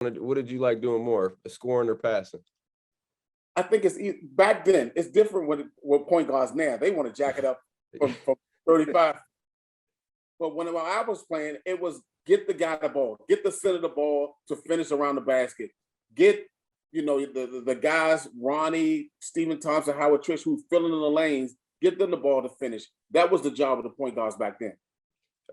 What did you like doing more, scoring or passing? I think back then. It's different with point guards now. They want to jack it up from 35. But when I was playing, it was get the guy the ball, get the center the ball to finish around the basket, get the guys Ronnie, Stephen Thompson, Howard Trish who's filling in the lanes, get them the ball to finish. That was the job of the point guards back then.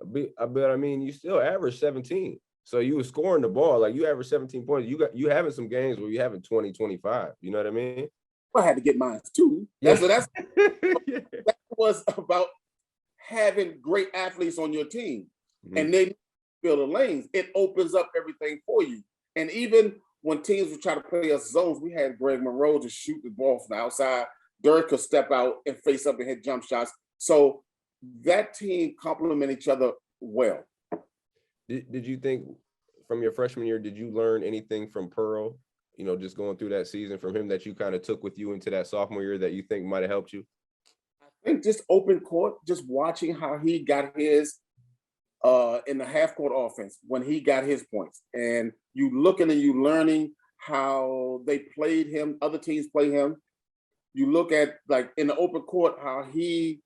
But I mean, you still averaged 17. So you were scoring the ball, like you averaged 17 points. You having some games where you having 20, 25. You know what I mean? I had to get mine too. Yeah. That was about having great athletes on your team. Mm-hmm. And they fill the lanes. It opens up everything for you. And even when teams would try to play us zones, we had Greg Monroe to shoot the ball from the outside. Dirk could step out and face up and hit jump shots. So that team complement each other well. Did you think from your freshman year, did you learn anything from Pearl, just going through that season from him that you kind of took with you into that sophomore year that you think might have helped you? I think just open court, just watching how he got his in the half court offense when he got his points. And you looking and you learning how they played him, other teams play him. You look at, like, in the open court, how he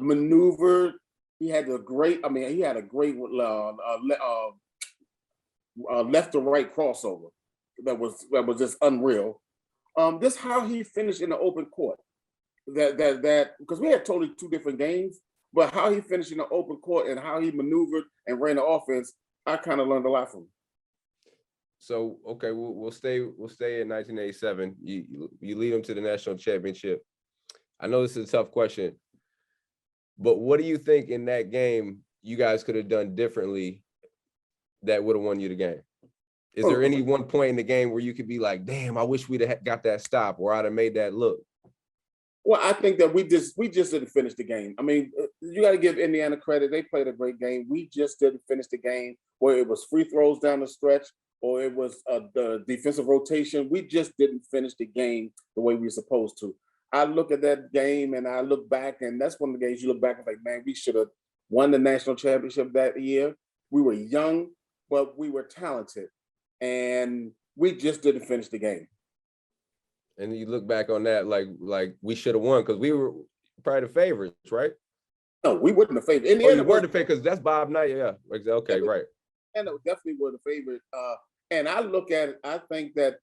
maneuvered. He had a great left to right crossover that was just unreal. Just how he finished in the open court. That because we had totally two different games, but how he finished in the open court and how he maneuvered and ran the offense, I kind of learned a lot from him. So, okay, we'll stay in 1987. You lead them to the national championship. I know this is a tough question, but what do you think in that game you guys could have done differently that would have won you the game? Is there any one point in the game where you could be like, damn, I wish we'd have got that stop or I'd have made that look? Well, I think that we just didn't finish the game. I mean, you got to give Indiana credit. They played a great game. We just didn't finish the game, where it was free throws down the stretch or it was the defensive rotation. We just didn't finish the game the way we were supposed to. I look at that game and I look back, and that's one of the games you look back and like, man, we should have won the national championship that year. We were young, but we were talented, and we just didn't finish the game. And you look back on that like we should have won because we were probably the favorites, right? No, we weren't the favorite. You were the favorite because that's Bob Knight. Yeah, okay, right. And definitely were the favorite. And I look at it, I think that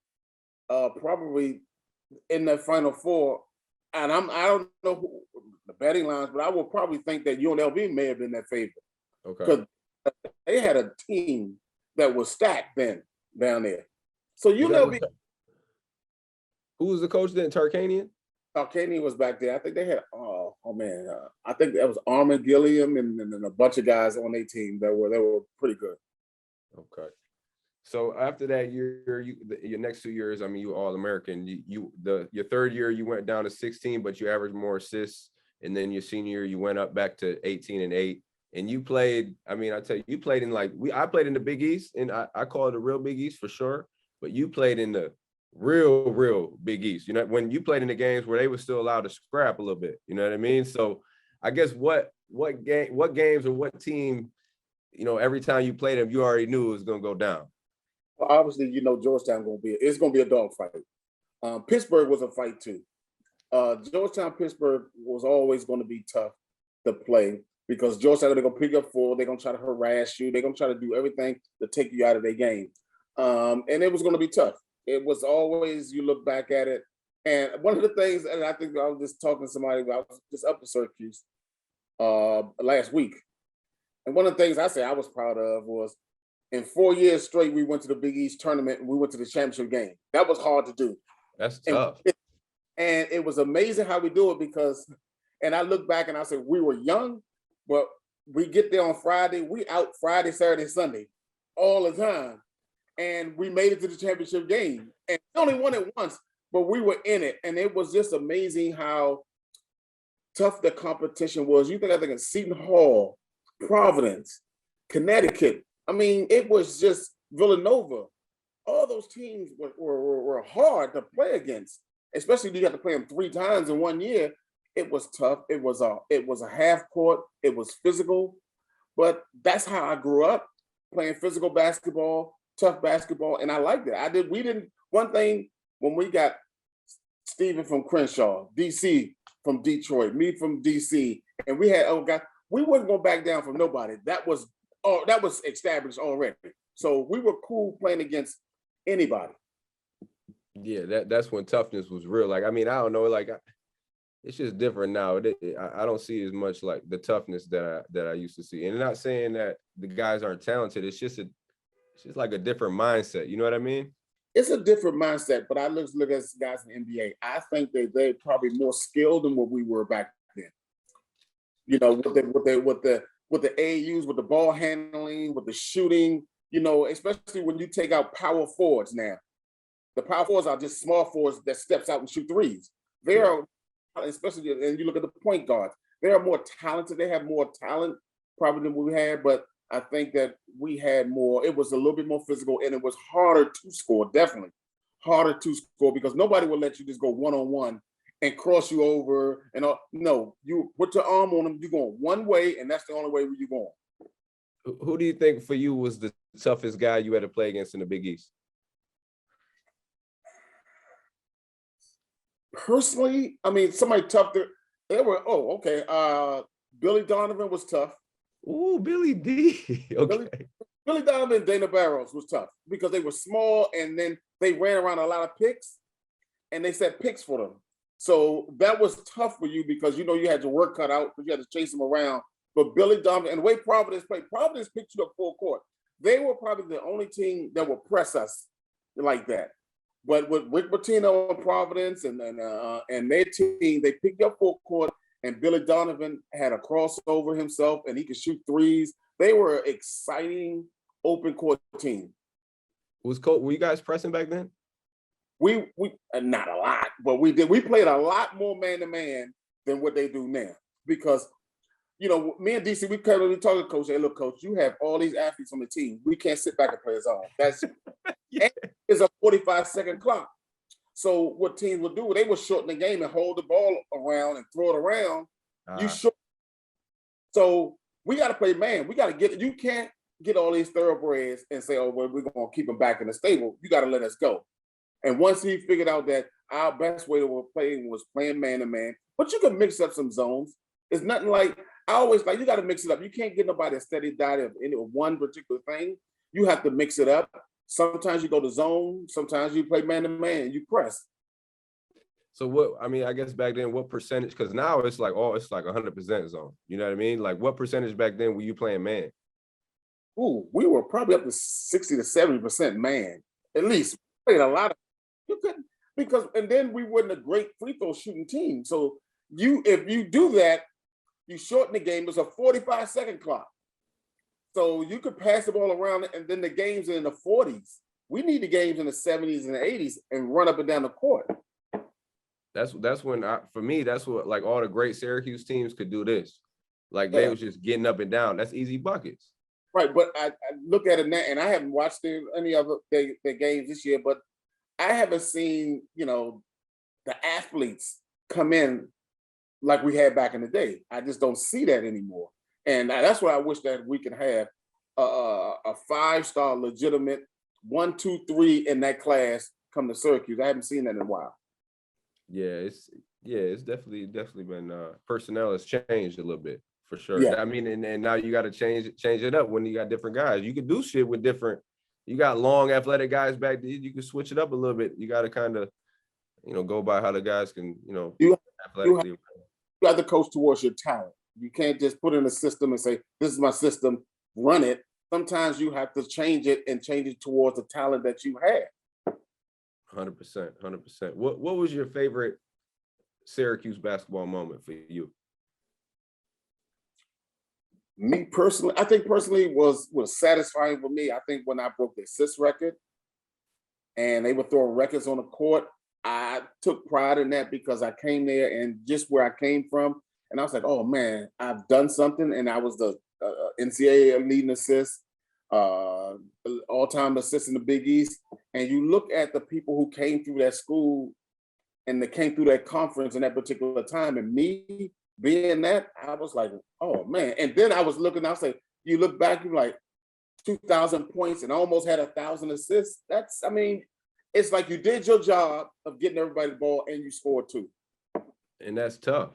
probably in that Final Four, and I don't know who, the betting lines, but I will probably think that UNLV may have been that favorite. Okay. Because they had a team that was stacked then down there. So UNLV. Who was the coach then? Tarkanian? Tarkanian was back there. I think they had, I think that was Armin Gilliam and a bunch of guys on their team that were pretty good. Okay. So after that year, your next 2 years, I mean, you were All-American. Your third year, you went down to 16, but you averaged more assists. And then your senior year, you went up back to 18 and 8. And you played, I mean, I tell you, you played in I played in the Big East, and I call it a real Big East for sure. But you played in the real Big East, when you played in the games where they were still allowed to scrap a little bit, you know what I mean? So I guess what games or what team, every time you played them, you already knew it was going to go down. Well, obviously, Georgetown it's going to be a dog fight. Pittsburgh was a fight too. Georgetown, Pittsburgh was always going to be tough to play because Georgetown, they're going to pick up 4, they're going to try to harass you, they're going to try to do everything to take you out of their game. And it was going to be tough. It was always, you look back at it. And one of the things, and I think I was just talking to somebody about just up in Syracuse last week. And one of the things I said I was proud of was in 4 years straight, we went to the Big East tournament and we went to the championship game. That was hard to do. That's tough. And it was amazing how we do it because, and I look back and I said, we were young, but we get there on Friday, we out Friday, Saturday, Sunday, all the time. And we made it to the championship game. And we only won it once, but we were in it. And it was just amazing how tough the competition was. I think of Seton Hall, Providence, Connecticut. I mean, it was just Villanova. All those teams were hard to play against, especially if you have to play them 3 times in 1 year. It was tough. It was a half court. It was physical. But that's how I grew up, playing physical basketball, tough basketball, and I liked it. One thing when we got Stephen from Crenshaw, DC from Detroit, me from DC, and we had we wasn't gonna back down from nobody. That was established already. So we were cool playing against anybody. Yeah, that's when toughness was real. Like, I mean, I don't know, like it's just different now. I don't see as much like the toughness that I used to see. And not saying that the guys aren't talented. It's just like a different mindset. You know what I mean? It's a different mindset, but I look at guys in the NBA. I think that they're probably more skilled than what we were back then. You know, with the AUs, with the ball handling, with the shooting. You know, especially when you take out power forwards now. The power forwards are just small forwards that steps out and shoot threes. They are, especially, and you look at the point guards, they are more talented. They have more talent probably than we had, but I think that we had more, it was a little bit more physical, and it was harder to score, definitely. Harder to score because nobody will let you just go one-on-one and cross you over. And no, you put your arm on them, you're going one way, and that's the only way you're going. Who do you think for you was the toughest guy you had to play against in the Big East? Personally, I mean, somebody tough. They were, Billy Donovan was tough. Ooh, Billy D. Okay. Billy Donovan and Dana Barros was tough because they were small, and then they ran around a lot of picks, and they set picks for them. So that was tough for you because you had your work cut out because you had to chase them around. But Billy Donovan, and the way Providence played, Providence picked you up full court. They were probably the only team that would press us like that. But with Rick Pitino and Providence and their team, they picked up full court, and Billy Donovan had a crossover himself, and he could shoot threes. They were an exciting open court team. Were you guys pressing back then? We not a lot, but we did. We played a lot more man-to-man than what they do now because, me and DC, we talk to Coach, hey, look, Coach, you have all these athletes on the team. We can't sit back and play zone. That's it's a 45-second clock. So what teams would do, they would shorten the game and hold the ball around and throw it around. So we got to play man. We got to you can't get all these thoroughbreds and say, oh, well, we're going to keep them back in the stable. You got to let us go. And once he figured out that our best way to play was playing man-to-man, but you can mix up some zones. It's nothing like, I always you got to mix it up. You can't get nobody a steady diet of any one particular thing. You have to mix it up. Sometimes you go to zone. Sometimes you play man-to-man. You press. So I guess back then, what percentage? Because now it's like 100% zone. You know what I mean? Like what percentage back then were you playing man? Ooh, we were probably up to 60 to 70% man. At least we played a lot of. You couldn't and then we weren't a great free throw shooting team. So if you do that, you shorten the game. It's a 45-second clock. So you could pass the ball around, and then the games are in the 40s. We need the games in the 70s and the 80s and run up and down the court. That's when for me, that's what like all the great Syracuse teams could do this. Like they was just getting up and down. That's easy buckets. Right, but I look at it now, and I haven't watched any of the games this year, but I haven't seen, the athletes come in like we had back in the day. I just don't see that anymore. And that's what I wish that we could have a 5-star legitimate 1, 2, 3 in that class come to Syracuse. I haven't seen that in a while. Yeah, it's definitely been personnel has changed a little bit for sure. Yeah. I mean, and now you got to change it up when you got different guys. You can do shit with different. You got long athletic guys back there. You can switch it up a little bit. You got to kind of, go by how the guys can, athletically. You have to coach towards your talent. You can't just put in a system and say, this is my system, run it. Sometimes you have to change it towards the talent that you have. 100%. What was your favorite Syracuse basketball moment for you? Me personally, I think was satisfying for me. I think when I broke the assist record and they were throwing records on the court, I took pride in that because I came there and just where I came from, and I was like, oh man, I've done something. And I was the NCAA leading assist, all-time assist in the Big East. And you look at the people who came through that school and they came through that conference in that particular time, and me being that, I was like, oh man. And then I was looking, I was like, you look back, you're like, 2,000 points and almost had 1,000 assists. That's, I mean, it's like you did your job of getting everybody the ball and you scored too. And that's tough.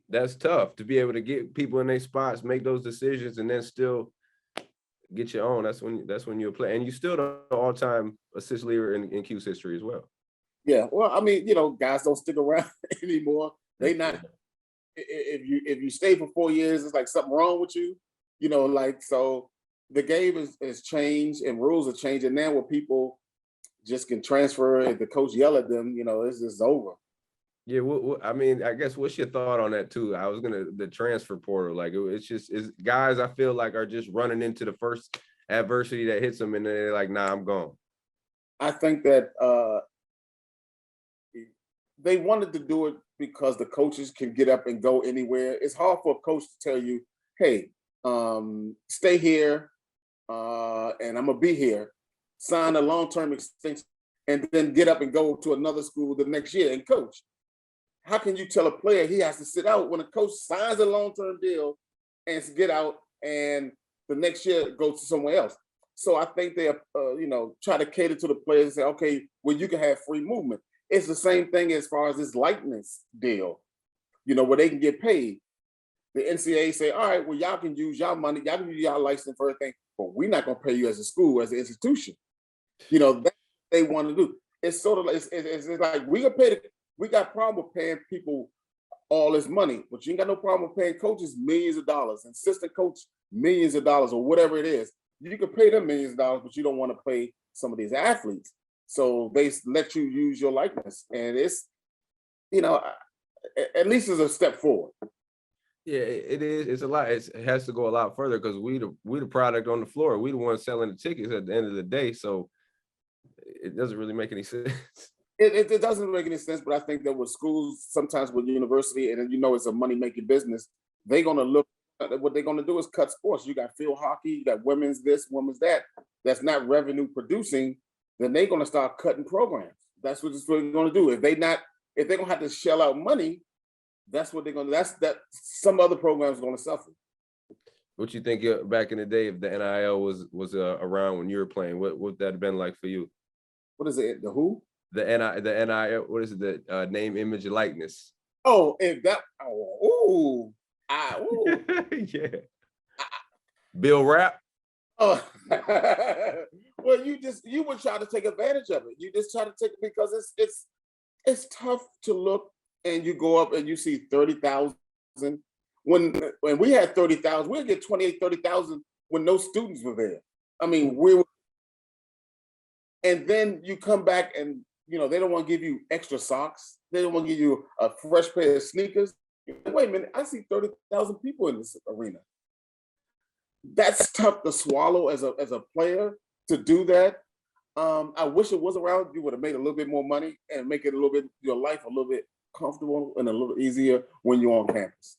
That's tough to be able to get people in their spots, make those decisions, and then still get your own. That's when you're playing. And you still the all-time assist leader in Q's history as well. Yeah, well, I mean, guys don't stick around anymore. They not. If you stay for 4 years, it's like something wrong with you. So the game is changed and rules are changing now where people just can transfer. If the coach yell at them, it's just over. Yeah, I mean, I guess what's your thought on that too? The transfer portal, like it's guys I feel like are just running into the first adversity that hits them and they're like, nah, I'm gone. I think that they wanted to do it because the coaches can get up and go anywhere. It's hard for a coach to tell you, hey, stay here and I'm gonna be here, sign a long-term extension, and then get up and go to another school the next year and coach. How can you tell a player he has to sit out when a coach signs a long-term deal and get out and the next year goes to somewhere else? So I think they, try to cater to the players and say, okay, well, you can have free movement. It's the same thing as far as this likeness deal, where they can get paid. The NCAA say, all right, well, y'all can use y'all money, y'all can use y'all license for everything, but we're not going to pay you as a school, as an institution. That's what they want to do. It's sort of like, it's like we got problem with paying people all this money, but you ain't got no problem with paying coaches millions of dollars, assistant coach millions of dollars, or whatever it is. You can pay them millions of dollars, but you don't want to pay some of these athletes. So they let you use your likeness, and it's, at least it's a step forward. Yeah, it is. It's a lot. It has to go a lot further because we the product on the floor. We the ones selling the tickets at the end of the day. So it doesn't really make any sense. It doesn't make any sense, but I think that with schools, sometimes with university, and it's a money-making business, they're going to look, what they're going to do is cut sports. You got field hockey, you got women's this, women's that, that's not revenue producing, then they're going to start cutting programs. That's what they're going to do. If they're going to have to shell out money, that's what they're going to, that some other programs are going to suffer. What you think back in the day, if the NIL was around when you were playing, what would that have been like for you? What is it? The who? The NIL, what is it? The name, image, and likeness. Oh, if that, yeah. Bill Rapp. Oh, well, you would try to take advantage of it. You just try to take it because it's tough to look and you go up and you see 30,000. When we had 30,000, we'd get 28, 30,000 when no students were there. I mean, and then you come back and they don't want to give you extra socks. They don't want to give you a fresh pair of sneakers. Wait a minute, I see 30,000 people in this arena. That's tough to swallow as a player to do that. I wish it was around. You would have made a little bit more money and make it your life a little bit comfortable and a little easier when you're on campus.